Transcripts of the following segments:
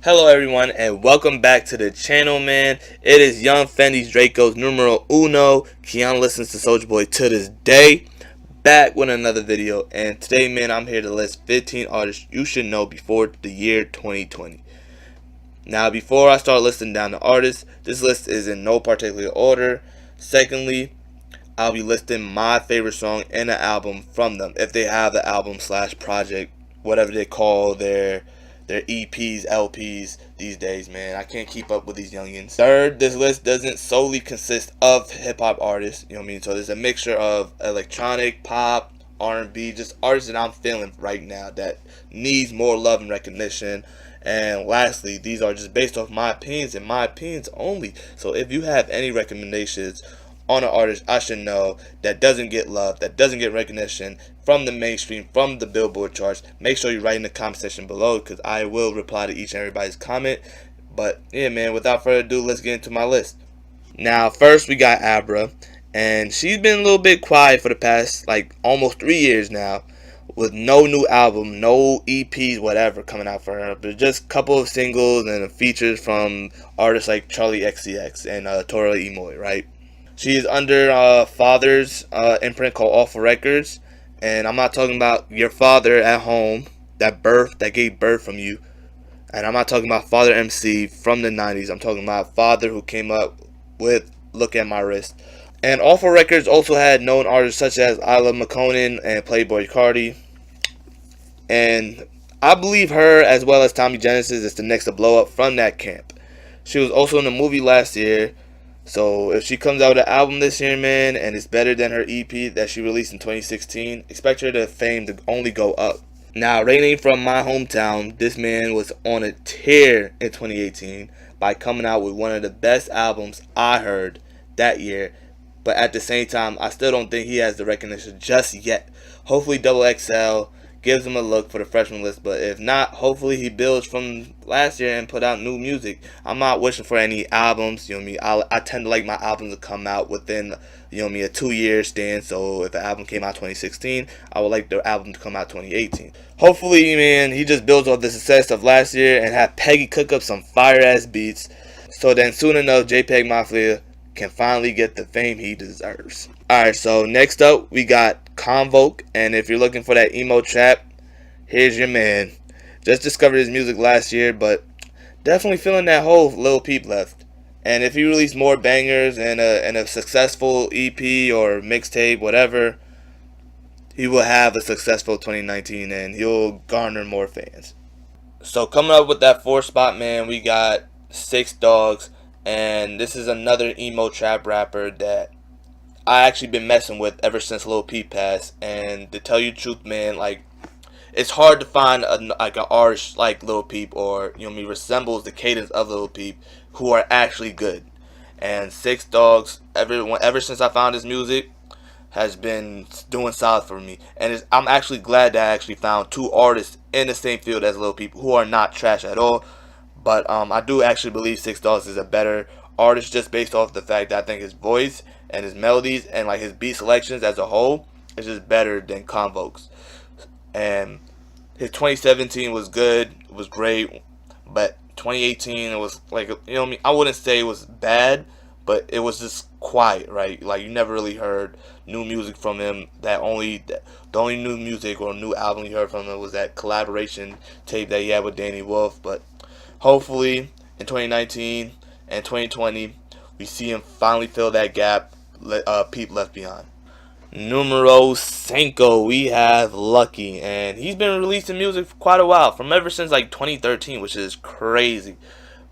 Hello everyone and welcome back to the channel, man. It is Young Fendi's Draco's numero uno. Keon listens to Soulja Boy to this day. Back with another video, and today, man, I'm here to list 15 artists you should know before the year 2020. Now, before I start listing down the artists, this list is in no particular order. Secondly, I'll be listing my favorite song and the album from them, if they have the album slash project, whatever they call their EPs, LPs these days, man. I can't keep up with these youngins. Third, this list doesn't solely consist of hip hop artists, you know what I mean? So there's a mixture of electronic, pop, R&B, just artists that I'm feeling right now that needs more love and recognition. And lastly, these are just based off my opinions and my opinions only. So if you have any recommendations on an artist I should know that doesn't get love, that doesn't get recognition from the mainstream, from the Billboard charts, make sure you write in the comment section below, because I will reply to each and everybody's comment. But yeah, man, without further ado, let's get into my list. Now, first we got Abra, and she's been a little bit quiet for the past like almost 3 years now, with no new album, no EPs, whatever coming out for her, but just a couple of singles and features from artists like Charlie XCX and Tora Imoy, right? She is under father's imprint called Awful Records, and I'm not talking about your father at home that gave birth from you, and I'm not talking about Father MC from the 90s. I'm talking about father who came up with Look at My Wrist. And Awful Records also had known artists such as Isla McConan and Playboy Cardi, and I believe her as well as Tommy Genesis is the next to blow up from that camp. She was also in a movie last year. So if she comes out with an album this year, man, and it's better than her EP that she released in 2016, expect her to fame to only go up. Now, reigning from my hometown, this man was on a tear in 2018 by coming out with one of the best albums I heard that year. But at the same time, I still don't think he has the recognition just yet. Hopefully, Double XL gives him a look for the freshman list, but if not, hopefully he builds from last year and put out new music. I'm not wishing for any albums, you know what I mean? I tend to like my albums to come out within, you know what I mean, a 2 year stand. So if an album came out 2016, I would like the album to come out 2018. Hopefully, man, he just builds off the success of last year and have Peggy cook up some fire ass beats, so then soon enough JPEG Mafia can finally get the fame he deserves. Alright, so next up we got Convoke, and if you're looking for that emo trap, here's your man. Just discovered his music last year, but definitely feeling that hole Lil Peep left. And if he released more bangers and a successful EP or mixtape, whatever, he will have a successful 2019 and he'll garner more fans. So coming up with that fourth spot, man, we got Six Dogs, and this is another emo trap rapper that I actually been messing with ever since Lil Peep passed. And to tell you the truth, man, like, it's hard to find an artist like Lil Peep, or you know me, resembles the cadence of Lil Peep, who are actually good. And Six Dogs, ever since I found his music, has been doing solid for me. And I'm actually glad that I actually found two artists in the same field as Lil Peep who are not trash at all. But I do actually believe Six Dogs is a better artist, just based off the fact that I think his voice and his melodies and like his beat selections as a whole is just better than Convoke's. And his 2017 was good, it was great, but 2018 it was like, you know what I mean, I wouldn't say it was bad, but it was just quiet, right? Like, you never really heard new music from him. The only new music or new album you heard from him was that collaboration tape that he had with Danny Wolf. But hopefully in 2019 and 2020 we see him finally fill that gap Peep left behind. Numero cinco, we have Lucky, and he's been releasing music for quite a while, from ever since like 2013, which is crazy.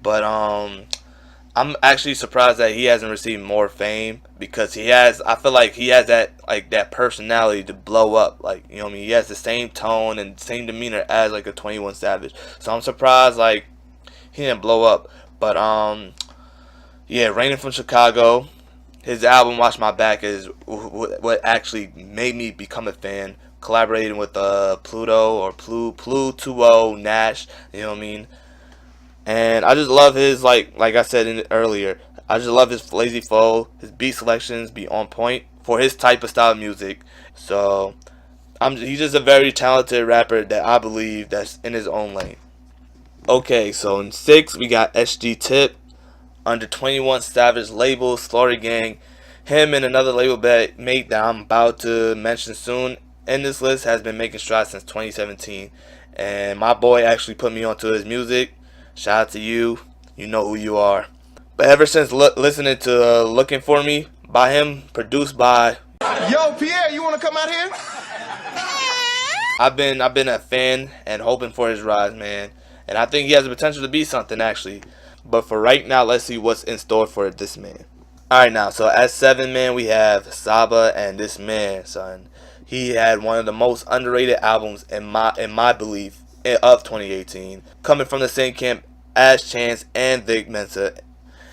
But I'm actually surprised that he hasn't received more fame, because I feel like he has that personality to blow up. Like, you know what I mean, he has the same tone and same demeanor as like a 21 Savage. So I'm surprised like he didn't blow up. But yeah, Raining from Chicago, his album Watch My Back is what actually made me become a fan. Collaborating with Pluto or Pluto Nash, you know what I mean? And I just love his, like I said earlier, I just love his lazy flow, his beat selections be on point for his type of style of music. So he's just a very talented rapper that I believe that's in his own lane. Okay, so in 6 we got SG Tip under 21 Savage label, Slaughter Gang. Him and another label mate that I'm about to mention soon in this list has been making strides since 2017. And my boy actually put me onto his music. Shout out to you. You know who you are. But ever since listening to Looking For Me by him, produced by Yo, Pierre, you want to come out here? I've been a fan and hoping for his rise, man. And I think he has the potential to be something actually. But for right now, let's see what's in store for this man. Alright now, so at 7, man, we have Saba, and this man, son. He had one of the most underrated albums in my belief of 2018. Coming from the same camp as Chance and Vic Mensa.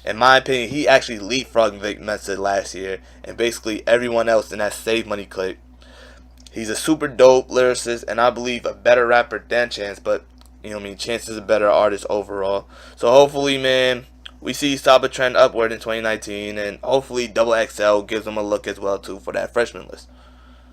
In my opinion, he actually leapfrogged Vic Mensa last year and basically everyone else in that Save Money clique. He's a super dope lyricist and I believe a better rapper than Chance, but you know what I mean, Chance is a better artist overall. So hopefully, man, we see Saba trend upward in 2019 and hopefully Double XL gives him a look as well too for that freshman list.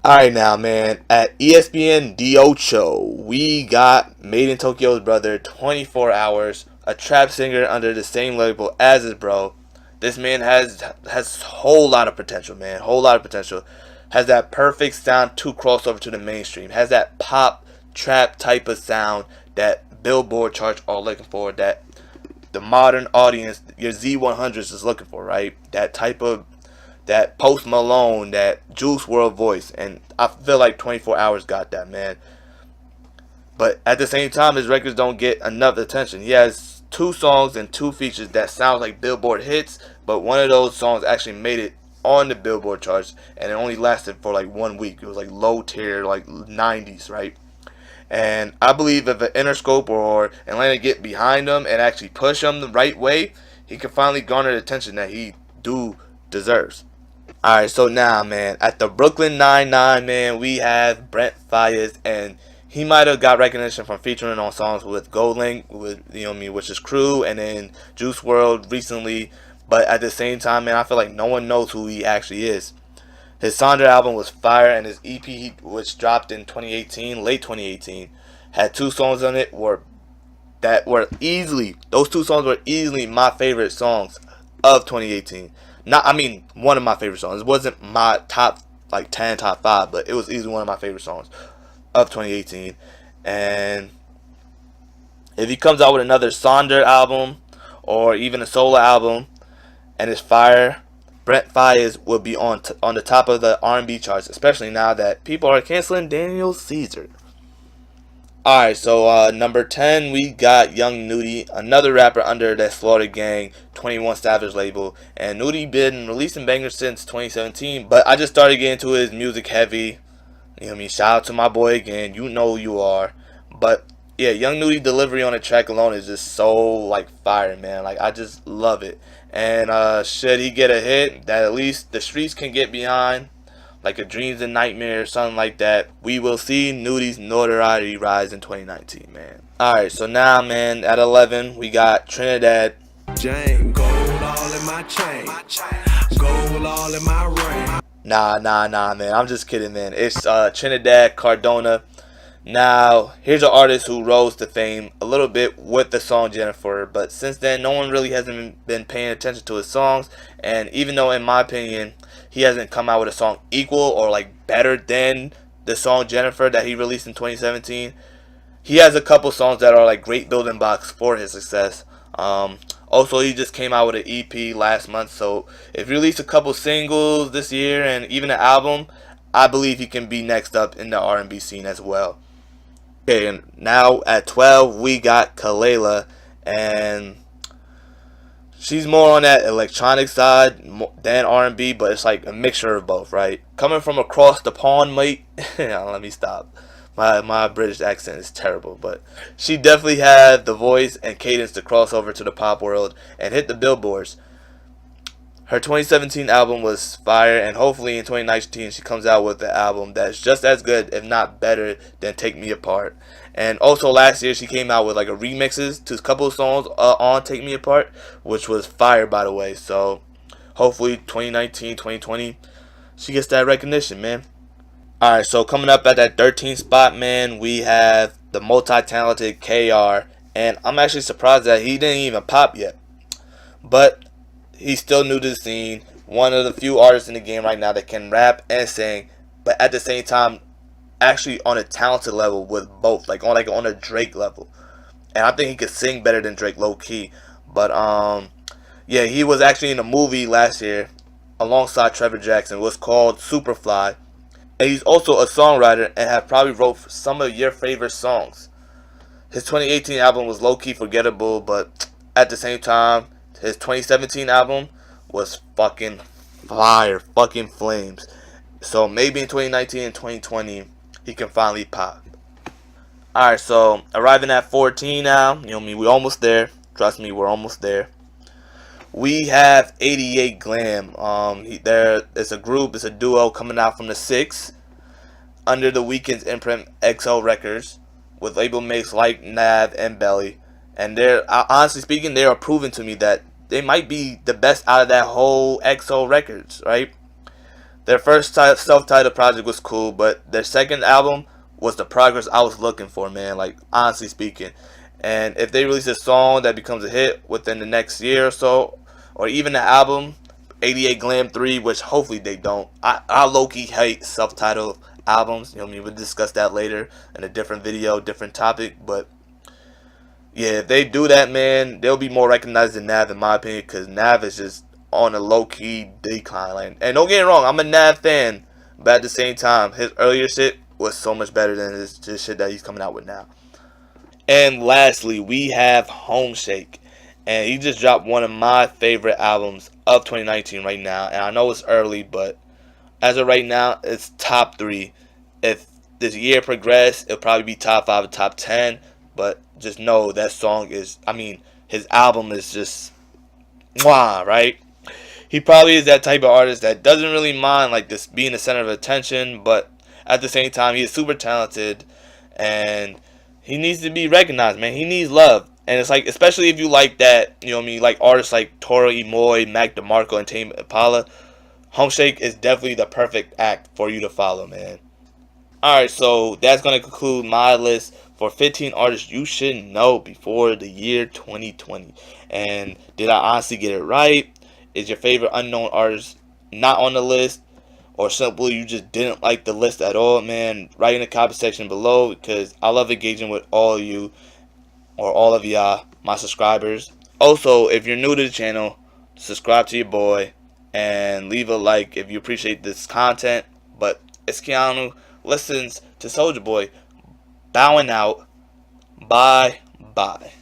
Alright now, man, at ESPN Diocho, we got Made in Tokyo's brother, 24 Hours, a trap singer under the same label as his bro. This man has a whole lot of potential, man, whole lot of potential. Has that perfect sound to cross over to the mainstream. Has that pop trap type of sound that Billboard charts are looking for, that the modern audience, your Z100s is looking for, right? That type of, that Post Malone, that Juice WRLD voice, and I feel like 24 Hours got that, man. But at the same time, his records don't get enough attention. He has 2 songs and 2 features that sound like Billboard hits, but one of those songs actually made it on the Billboard charts, and it only lasted for like 1 week. It was like low tier, like 90s, right? And I believe if an Interscope or Atlanta get behind him and actually push him the right way, he can finally garner the attention that he deserves. Alright, so now, man, at the Brooklyn Nine-Nine, man, we have Brent Faiyaz, and he might have got recognition from featuring on songs with GoldLink, with, you know what I mean, which is Crew, and then Juice WRLD recently. But at the same time, man, I feel like no one knows who he actually is. His Sonder album was fire, and his EP, which dropped in 2018, late 2018, had 2 songs on it those 2 songs were easily my favorite songs of 2018. One of my favorite songs. It wasn't my top like 10, top 5, but it was easily one of my favorite songs of 2018. And if he comes out with another Sonder album or even a solo album and it's fire, Brent Faiyaz will be on the top of the R&B charts, especially now that people are canceling Daniel Caesar. Alright, so number 10, we got Young Nudy, another rapper under that Slaughter Gang 21 Savage label. And Nudy been releasing bangers since 2017, but I just started getting into his music heavy. You know what I mean? Shout out to my boy again. You know who you are. But yeah, Young Nudy delivery on the track alone is just so like fire, man. Like I just love it. And should he get a hit that at least the streets can get behind, like a Dreams and Nightmare or something like that, we will see Nudy's notoriety rise in 2019, man. Alright, so now, man, at 11, we got Trinidad. Jane, gold all in my chain. Gold all in my ring. Nah, man. I'm just kidding, man. It's Trinidad Cardona. Now, here's an artist who rose to fame a little bit with the song Jennifer, but since then, no one really hasn't been paying attention to his songs. And even though, in my opinion, he hasn't come out with a song equal or like better than the song Jennifer that he released in 2017, he has a couple songs that are like great building blocks for his success. Also, he just came out with an EP last month, so if he released a couple singles this year and even an album, I believe he can be next up in the R&B scene as well. Okay, and now at 12, we got Kelela, and she's more on that electronic side than R&B, but it's like a mixture of both, right? Coming from across the pond, mate. Let me stop. My British accent is terrible, but she definitely had the voice and cadence to cross over to the pop world and hit the billboards. Her 2017 album was fire, and hopefully in 2019 she comes out with an album that's just as good, if not better, than Take Me Apart. And also last year she came out with like a remixes to a couple of songs on Take Me Apart, which was fire, by the way. So hopefully 2019, 2020, she gets that recognition, man. Alright, so coming up at that 13th spot, man, we have the multi-talented KR And I'm actually surprised that he didn't even pop yet. But he's still new to the scene. One of the few artists in the game right now that can rap and sing, but at the same time, actually on a talented level with both, like on a Drake level. And I think he could sing better than Drake, low key. But yeah, he was actually in a movie last year alongside Trevor Jackson. It was called Superfly. And he's also a songwriter and have probably wrote some of your favorite songs. His 2018 album was low key forgettable, but at the same time, his 2017 album was fucking fire, fucking flames. So maybe in 2019 and 2020, he can finally pop. Alright, so arriving at 14 now. You know what I mean? We're almost there. Trust me, we're almost there. We have 88 Glam. It's a group, it's a duo coming out from the 6 under the Weeknd's imprint XO Records with label mates like Nav and Belly. And they're, honestly speaking, they are proving to me that they might be the best out of that whole XO Records, right? Their first self-titled project was cool, but their second album was the progress I was looking for, man. Like, honestly speaking. And if they release a song that becomes a hit within the next year or so, or even the album, 88 Glam 3, which hopefully they don't. I low-key hate self-titled albums. You know what I mean? We'll discuss that later in a different video, different topic. But, yeah, if they do that, man, they'll be more recognized than Nav, in my opinion, because Nav is just on a low-key decline. Like, and don't get me wrong, I'm a Nav fan, but at the same time, his earlier shit was so much better than his shit that he's coming out with now. And lastly, we have Homeshake. And he just dropped one of my favorite albums of 2019 right now. And I know it's early, but as of right now, it's top 3. If this year progressed, it'll probably be top 5 or top 10. But just know that song is, I mean, his album is just, mwah, right? He probably is that type of artist that doesn't really mind like this being the center of attention, but at the same time, he is super talented and he needs to be recognized, man. He needs love. And it's like, especially if you like that, you know what I mean, like artists like Tora Imoy, Mac DeMarco, and Tame Impala, Homeshake is definitely the perfect act for you to follow, man. Alright, so that's going to conclude my list for 15 artists you should know before the year 2020. And did I honestly get it right? Is your favorite unknown artist not on the list? Or simply you just didn't like the list at all, man? Write in the comment section below, because I love engaging with all of you, or all of y'all, my subscribers. Also, if you're new to the channel, subscribe to your boy and leave a like if you appreciate this content. But it's Keanu listens to Soulja Boy, bowing out. Bye bye.